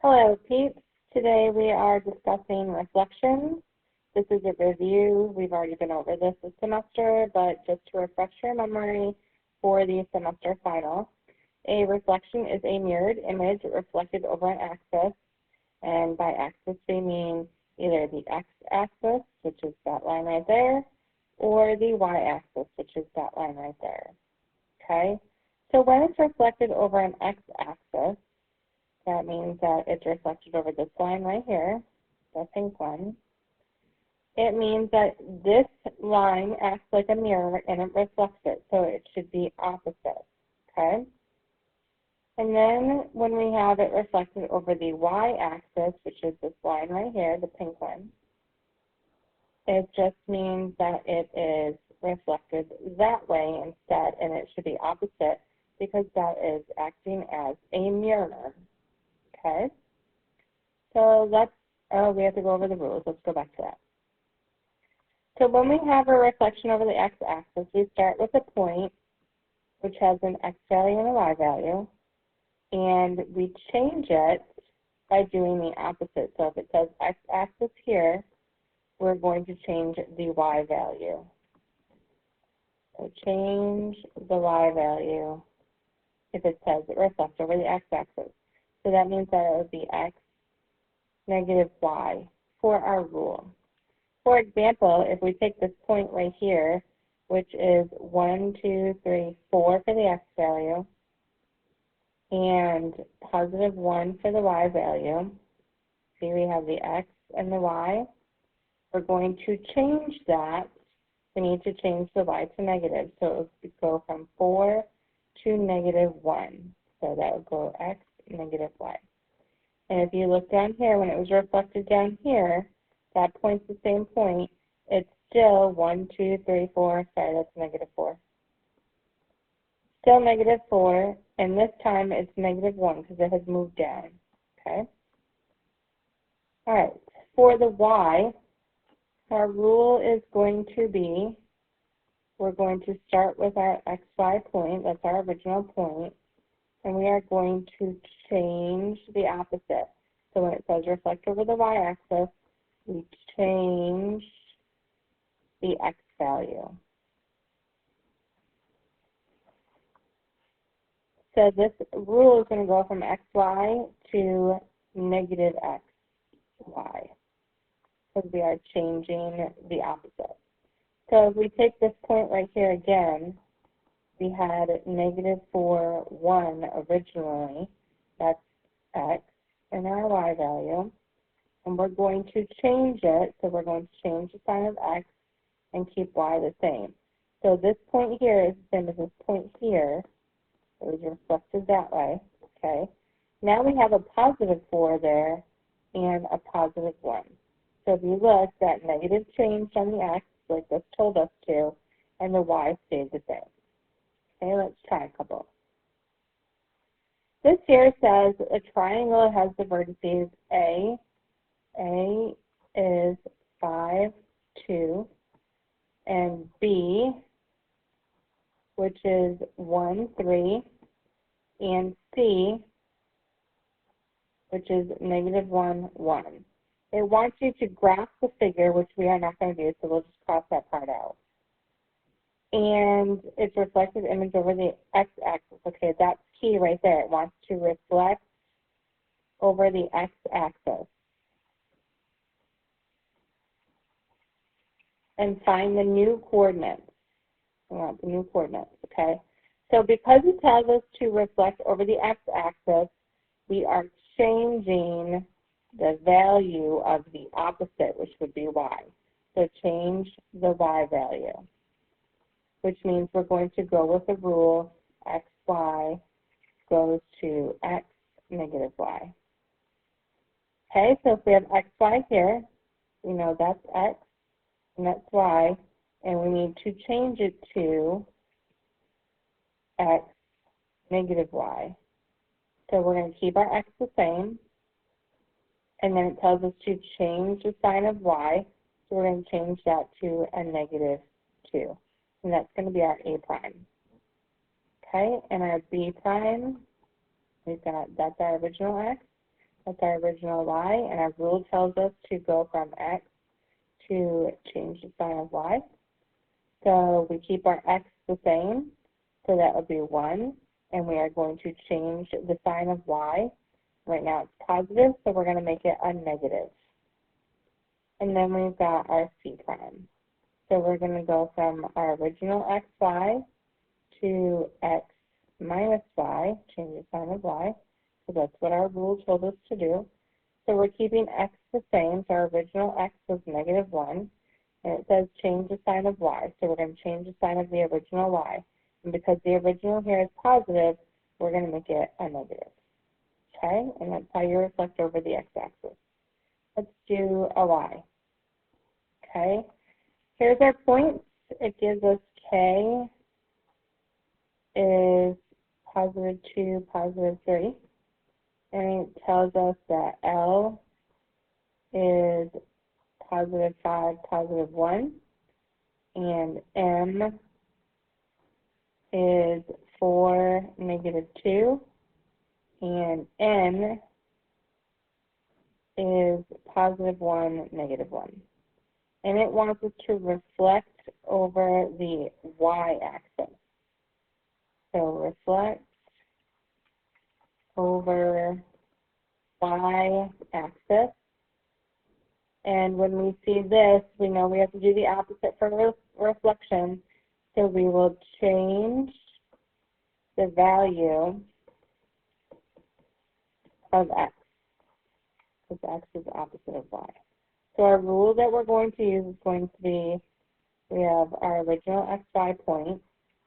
Hello, peeps. Today we are discussing reflections. This is a review. We've already been over this semester, but just to refresh your memory for the semester final. A reflection is a mirrored image reflected over an axis, and by axis we mean either the x-axis, which is that line right there, or the y-axis, which is that line right there. Okay? So when it's reflected over an x-axis, that means that it's reflected over this line right here, the pink one. It means that this line acts like a mirror and it reflects it, so it should be opposite, okay? And then when we have it reflected over the y-axis, which is this line right here, the pink one, it just means that it is reflected that way instead, and it should be opposite because that is acting as a mirror. Okay, so we have to go over the rules. Let's go back to that. So when we have a reflection over the x-axis, we start with a point which has an x value and a y value, and we change it by doing the opposite. So if it says x-axis here, we're going to change the y value. So change the y value if it says it reflects over the x-axis. So that means that it would be x negative y for our rule. For example, if we take this point right here, which is 1, 2, 3, 4 for the x value, and positive 1 for the y value, see we have the x and the y. We're going to change that. We need to change the y to negative. So it would go from 4 to negative 1. So that would go x negative y. And if you look down here, when it was reflected down here, that point's the same point. It's still 1, 2, 3, 4. Sorry, that's negative 4. Still negative 4, and this time it's negative 1 because it has moved down. Okay? All right. For the y, our rule is going to be, we're going to start with our xy point. That's our original point. And we are going to change the opposite. So when it says reflect over the y-axis, we change the x value. So this rule is going to go from xy to negative xy, because we are changing the opposite. So if we take this point right here again, we had negative 4, 1 originally. That's x and our y value. And we're going to change it. So we're going to change the sign of x and keep y the same. So this point here is the same as this point here. It was reflected that way. Okay. Now we have a positive 4 there and a positive 1. So if you look, that negative changed on the x, like this told us to, and the y stayed the same. Okay, let's try a couple. This here says a triangle has the vertices A is 5, 2, and B, which is 1, 3, and C, which is negative 1, 1. It wants you to graph the figure, which we are not going to do, so we'll just cross that part out. And it's reflected image over the x-axis. Okay, that's key right there. It wants to reflect over the x-axis. And find the new coordinates. We want the new coordinates, okay? So because it tells us to reflect over the x-axis, we are changing the value of the opposite, which would be y. So change the y value, which means we're going to go with the rule xy goes to x negative y. Okay, so if we have xy here, we know that's x and that's y, and we need to change it to x negative y. So we're going to keep our x the same, and then it tells us to change the sign of y, so we're going to change that to a negative 2. And that's going to be our A prime. Okay, and our B prime, we've got, that's our original x. That's our original y, and our rule tells us to go from x to change the sign of y. So we keep our x the same, so that would be 1, and we are going to change the sign of y. Right now it's positive, so we're going to make it a negative. And then we've got our c prime. So we're going to go from our original xy to x minus y, change the sign of y, so that's what our rule told us to do. So we're keeping x the same, so our original x was negative 1, and it says change the sign of y, so we're going to change the sign of the original y. And because the original here is positive, we're going to make it a negative. Okay, and that's how you reflect over the x-axis. Let's do a y. Okay, here's our points. It gives us k is positive 2, positive 3. And it tells us that L is positive 5, positive 1. And M is 4, negative 2. And N is positive 1, negative 1. And it wants us to reflect over the y-axis. So reflect over y-axis. And when we see this, we know we have to do the opposite for reflection. So we will change the value of x, because x is the opposite of y. So our rule that we're going to use is going to be, we have our original xy point,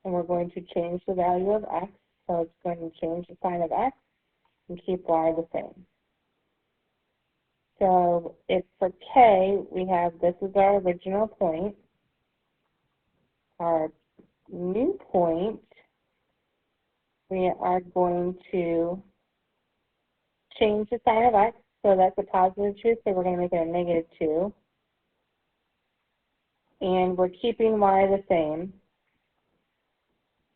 and we're going to change the value of x. So it's going to change the sign of x and keep y the same. So if for k, we have, this is our original point. Our new point, we are going to change the sign of x. So that's a positive 2, so we're going to make it a negative 2. And we're keeping y the same.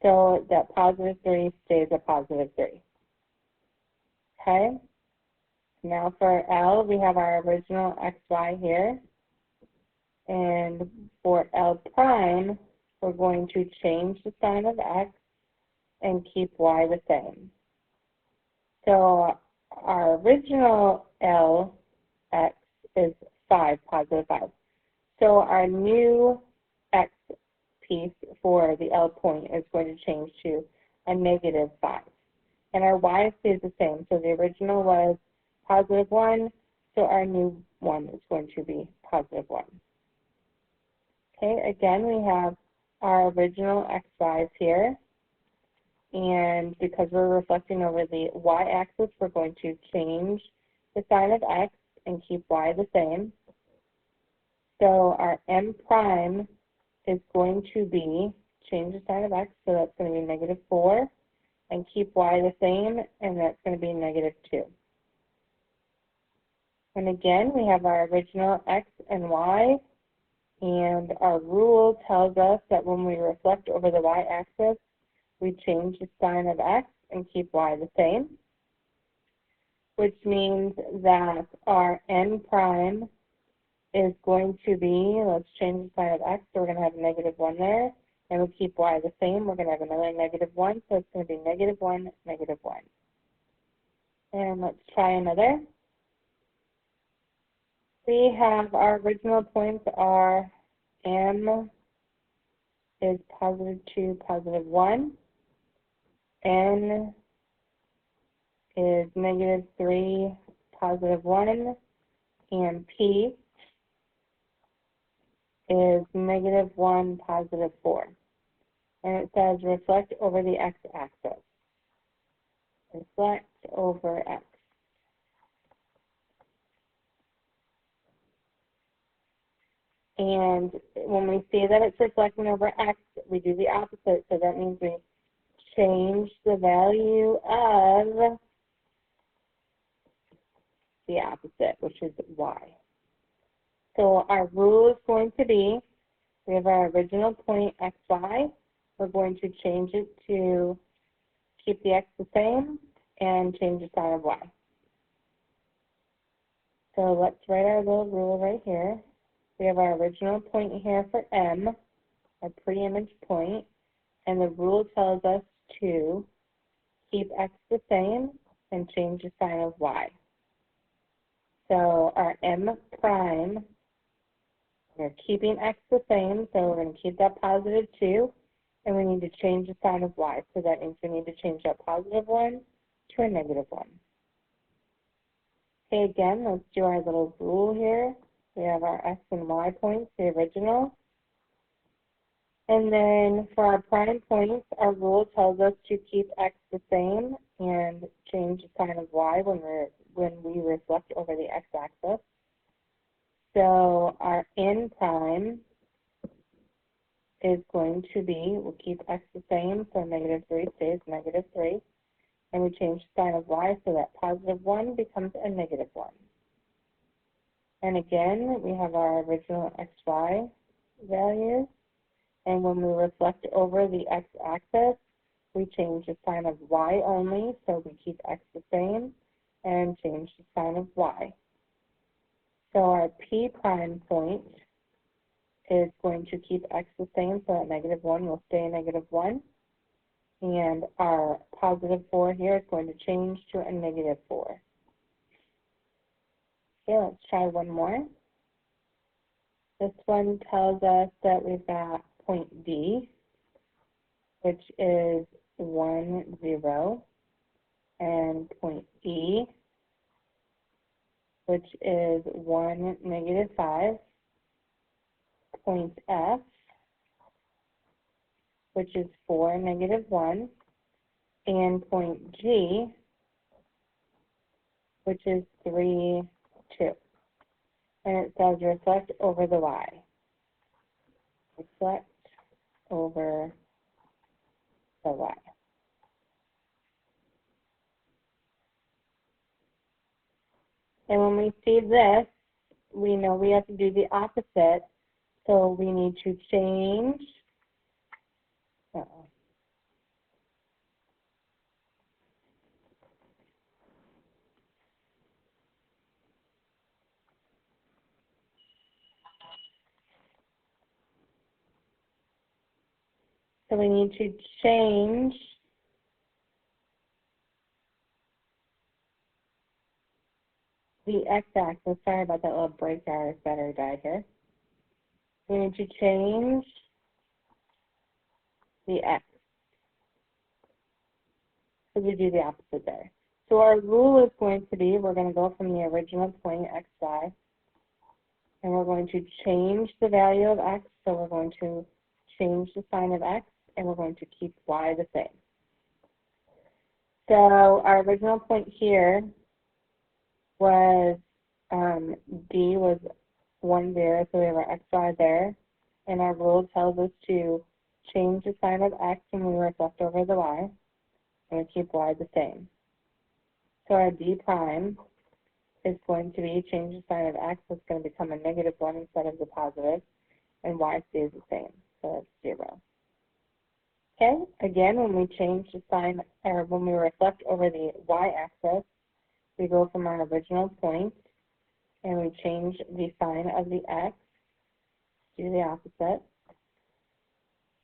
So that positive 3 stays a positive 3. Okay? Now for L, we have our original xy here. And for L prime, we're going to change the sign of x and keep y the same. So our original Lx is 5, positive 5. So our new x piece for the L point is going to change to a negative 5. And our y stays the same. So the original was positive 1, so our new one is going to be positive 1. Okay, again, we have our original xy's here. And because we're reflecting over the y-axis, we're going to change the sign of x and keep y the same. So our m prime is going to be, change the sign of x, so that's going to be negative 4, and keep y the same, and that's going to be negative 2. And again, we have our original x and y, and our rule tells us that when we reflect over the y-axis, we change the sign of x and keep y the same, which means that our n prime is going to be, let's change the sign of x, so we're going to have a negative 1 there, and we'll keep y the same. We're going to have another negative 1, so it's going to be negative 1, negative 1. And let's try another. We have our original points are m is positive 2, positive 1. N is negative 3, positive 1. And P is negative 1, positive 4. And it says reflect over the x-axis. Reflect over x. And when we see that it's reflecting over x, we do the opposite. So that means we change the value of the opposite, which is y. So our rule is going to be, we have our original point xy. We're going to change it to keep the x the same and change the sign of y. So let's write our little rule right here. We have our original point here for M, our pre-image point, and the rule tells us to keep X the same and change the sign of Y. So our M prime, we're keeping X the same, so we're going to keep that positive 2, and we need to change the sign of Y. So that means we need to change that positive 1 to a negative 1. Okay, again, let's do our little rule here. We have our X and Y points, the original. And then for our prime points, our rule tells us to keep X the same and change the sign of Y when we reflect over the X-axis. So our N prime is going to be, we'll keep X the same, so negative 3 stays negative 3. And we change the sign of Y so that positive 1 becomes a negative 1. And again, we have our original XY values. And when we reflect over the X-axis, we change the sign of Y only, so we keep X the same, and change the sign of Y. So our P prime point is going to keep X the same, so that negative 1 will stay negative 1. And our positive 4 here is going to change to a negative 4. Okay, let's try one more. This one tells us that we've got point D, which is 1, 0, and point E, which is 1, negative 5, point F, which is 4, negative 1, and point G, which is 3, 2. And it says reflect over the Y. Reflect over the Y. And when we see this, we know we have to do the opposite. So we need to change. So we need to change the x-axis. Sorry about that little break. Our battery died here. We need to change the x. So we do the opposite there. So our rule is going to be, we're going to go from the original point, xy, and we're going to change the value of x. So we're going to change the sign of x, and we're going to keep y the same. So our original point here was D was 1, 0, so we have our xy there. And our rule tells us to change the sign of x when we reflect over the y, and we keep y the same. So our D prime is going to be change the sign of x, so it's going to become a negative 1 instead of the positive, and y stays the same, so it's 0. Okay, again, when we change the sign, or when we reflect over the y-axis, we go from our original point, and we change the sign of the x, do the opposite.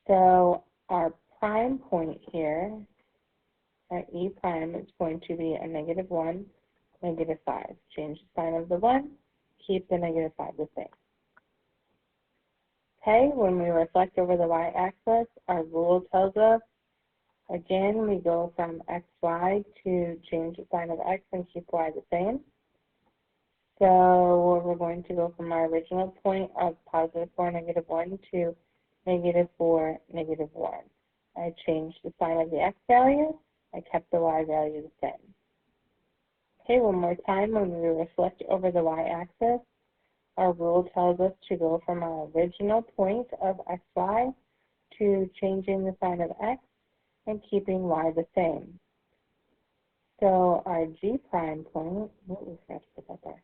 So our prime point here, our E prime, is going to be a negative 1, negative 5. Change the sign of the 1, keep the negative 5 the same. Okay, when we reflect over the y-axis, our rule tells us, again, we go from xy to change the sign of x and keep y the same. So we're going to go from our original point of positive 4, negative 1 to negative 4, negative 1. I changed the sign of the x value. I kept the y value the same. Okay, one more time. When we reflect over the y-axis, our rule tells us to go from our original point of xy to changing the sign of x and keeping y the same. So our G prime point, we forgot to put that there.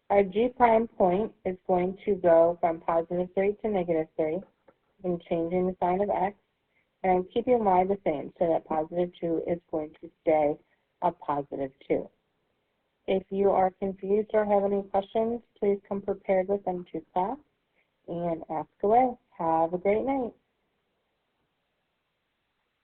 Our G prime point is going to go from positive 3 to negative 3, and changing the sign of x, and keeping y the same, so that positive 2 is going to stay a positive 2. If you are confused or have any questions, please come prepared with them to class and ask away. Have a great night.